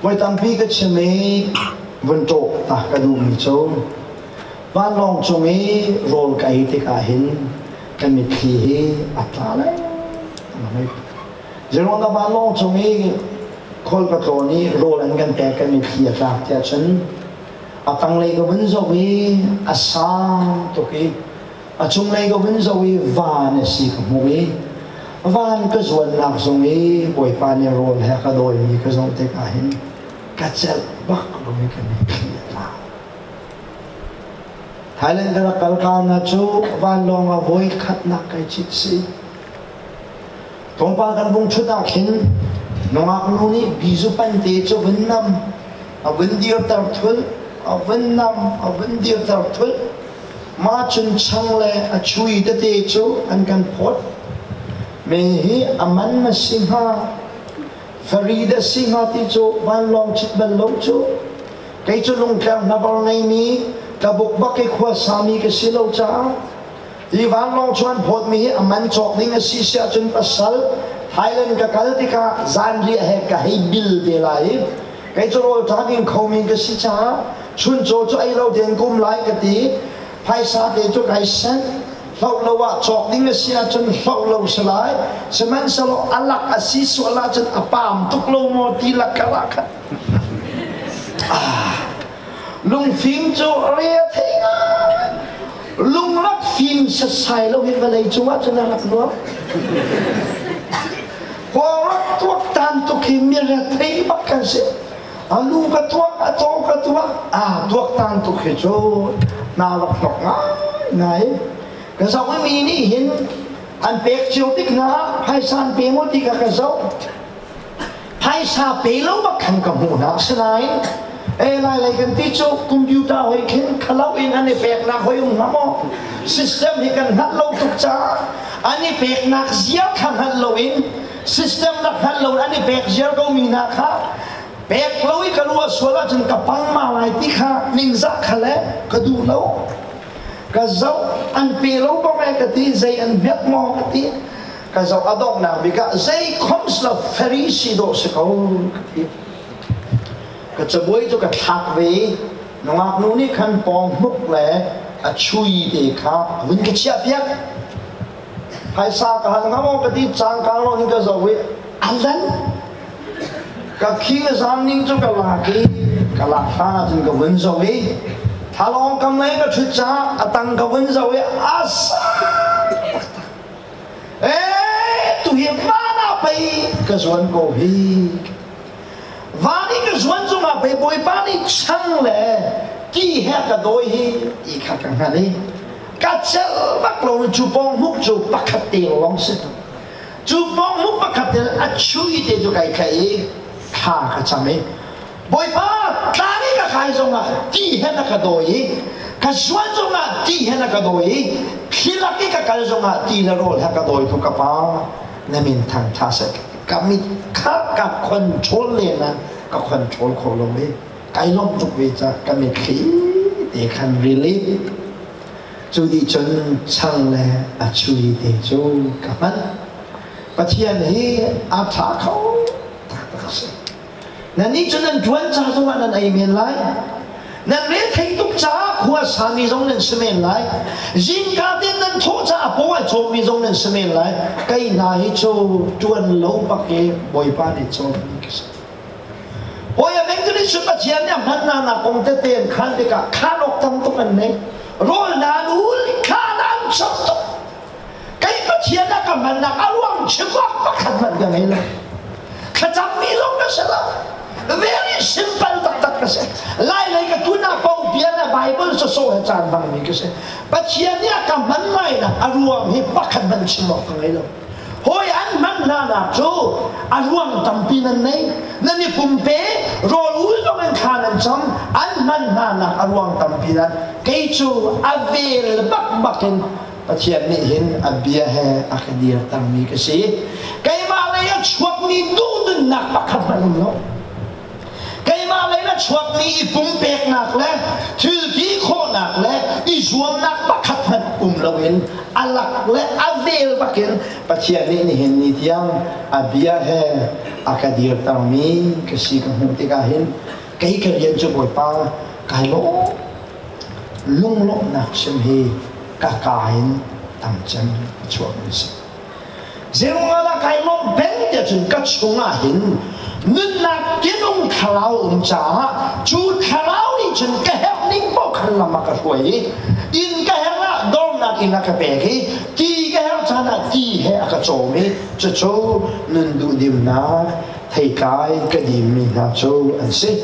Bởi tâm phí cái chim ấy vẫn trộn ta cái đủ mì châu và lòng trong ấy rồi cái thì cả hình cái mệt thì ắt là đấy rồi nó và lòng trong ấy khôi cái trộn ấy rồi anh cần cái mệt thì ắt là thế chân tăng lấy cái vấn dầu ấy sang tôi cái chung lấy cái vấn dầu ấy và này xí cái mũi và cái ruột nặng trong ấy bồi pan này rồi hay cái đôi như cái giống thế cả hình cái chân bắc rồi cái mệt thì là Thái lên cái câu ca na chú van long a voi khát nát cái chít xí thong pa kan bung chút nát hin nong ác nu ni bizu pan te chú vân nam a vân điệp tar thul a vân nam a vân điệp tar thul ma chun chang le a chui te te chú an kan phot me hi aman ma singha Farida singha ti chú van long chit ban long chú cái chú lung kang na bal nei ni ta bục bắc cái khoa sami cái xí lâu cha thì ván long chuan phốt mi aman chọc ní cái xí xia chân pasal Thailand cái cái thì cả gian ria hay cả hay bill để lại cái chỗ rồi ta đi khâu mi cái xí cha chun cho ai lâu tiền cung lại cái tí phải sa để cho cái sen lâu lâu à chọc ní cái xí chân lâu lâu sẽ lại sẽ mang sao lo alak asi số la chân apam tuk lâu mo ti la kalak lung phim cho ria thế à lung lắc phim sạch sai lâu hiện vào đây chú á cho nên là nó qua lắc tuột tan tuột khi miền ra thấy bắt cái gì lung cái tuột tuột tan tuột khi cho nào lắc lắc này cái sao cái mini hiện anh bẹt chiếu tích na hay san bẹt một tí cái sao hay sa bẹt lâu bắt khăn cầm hồn nào thế này lại kan ticho computer hoi khen khalau in ani pek na hoi ngamo system hi kan hatlo tuk cha ani pek na zia kan hatlo in system na hatlo ani pek zia ko mi na kha pek loi ka lu sola chen ka pang ma lai ti kha ning za khale ka du lo ka zau an pe lo ba mai ka ti zai an viet mo ka ti ka zau adong na bi ka zai comes la ferisi do se ko ti cái chỗ bối cho cái thạc về nó ngạc nụ ní khăn bong múc lẽ chui để khá vẫn cái chia biết hay sao cả hàng ngắm cái tí trang cao nó những cái rồi ăn lần cái khi cái giang ninh cho cái lạc pha trên cái vấn rồi thà long cầm lấy cái chút cha tăng cái vấn rồi sa tụi hiệp ba na bay cái xuân cổ hi và đi cái xuân chúng ta phải bồi ban đi chăng lẽ kỳ hè cái đôi hi ý khác càng hạn đi cái chân bắt đầu chụp bóng múc chụp bắt khát tiền long xịt chụp bóng múc bắt khát tiền chui để cho cái khá cái chăm ấy bồi ban ta đi cái chúng ta kỳ hè cái đôi hi cái xuân chúng ta kỳ hè cái đôi hi khi là cái chúng ta kỳ là rồi cái đôi thuộc cái bao nên mình thằng cha sẽ kami khát gặp control lên na gặp control khổ lắm ấy cái lông chụp về cha kami khí để khăn relief chú đi chân chăng là chú ý để chú cảm ơn và thiên hi áp thả khâu nên ní cho nên tuân cha chúng ta nên ai miền lại nên lấy thấy tục cha của sa mi giống nên xem miền lại riêng cá tiên nên thổ cha bố ai cho mi giống nên xem miền lại cái này cho tuân lâu bạc cái bồi ba để cho mi cái gì bồi à mình cái sự phát triển nhá hắn na công tế tiền khăn thì cả khăn ốc tâm tục anh này rồi na núi khăn ăn sắp tục cái phát triển là cả mình là áo quần chữ quạt bắt khăn mình cái này là khăn chăm mi giống cái sẽ là very simple tak cái gì lại cái tu na câu bia na Bible so hết tràn bằng mình cái gì bắt chiên nha cầm mắn này là aruang hi bắt khăn mình chim mọc cái này hoi ăn mắn na chú aruang tâm pin này nên đi phum pe rồi uống cho mình khăn ăn chấm ăn mắn na aruang tâm pin cái chú avail bắt cái bắt chiên này hin abia he akadir tam mi cái gì cái mà này chuột ni du nặc bắt khăn mình nó cái mà lấy nó na chuak ni ipum pek nak le thil ki kho nak le I zuam nak pakhat man lawin alak le avel bakin pathian ni hin ni tiang abia he akadir tami kasi ka huti ka hin kai ka rian chu boy pa kai lo lung lo nak sem hi ka kain tam chan chuak ni si zerunga kai lo ben de chun ka chunga hin nun nak kinung khalau cha chu khalau ni chun ka hep ning bo khan lama ka huai in ka hela dom nak in ka pe ki ti ka hel chana ti he ka chomi chu chu nun du dim na thei kai ka dim mi na chu an si